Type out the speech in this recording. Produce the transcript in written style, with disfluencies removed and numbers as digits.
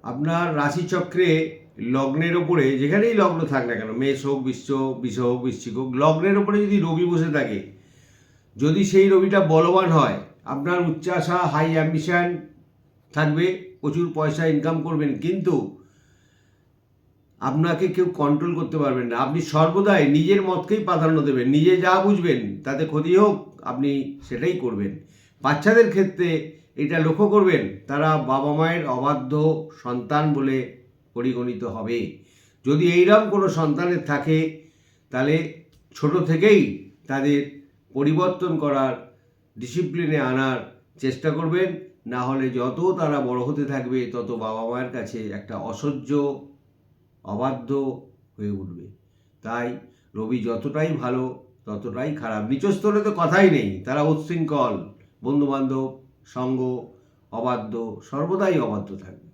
আপনার রাশিচক্রে লগ্নের ওপরে যেখানেই লগ্ন থাক না কেন, মেষ হোক, বিষ হোক, বৃশ্চিক হোক, লগ্নের ওপরে যদি রবি বসে থাকে, যদি সেই রবিটা বলবান হয়, আপনার উচ্চাশা, হাই অ্যাম্বিশন থাকবে, প্রচুর পয়সা ইনকাম করবেন, কিন্তু আপনাকে কেউ কন্ট্রোল করতে পারবেন না। আপনি সর্বদাই নিজের মতকেই প্রাধান্য দেবেন, নিজে যা বুঝবেন তাতে ক্ষতি হোক আপনি সেটাই করবেন। বাচ্চাদের ক্ষেত্রে এটা লক্ষ্য করবেন, তারা বাবা মায়ের অবাধ্য সন্তান বলে পরিগণিত হবে। যদি এইরকম কোনো সন্তানের থাকে, তাহলে ছোট থেকেই তাদের পরিবর্তন করার, ডিসিপ্লিনে আনার চেষ্টা করবেন। না হলে যত তারা বড় হতে থাকবে, তত বাবা মায়ের কাছে একটা অসহ্য, অবাধ্য হয়ে উঠবে। তাই রবি যতটাই ভালো ততটাই খারাপ। নিচস্থলে তো কথাই নেই, তারা উচ্ছৃঙ্খল, বন্ধুবান্ধব, সঙ্গ, অবাধ্য, সর্বদাই অবাধ্য থাকবে।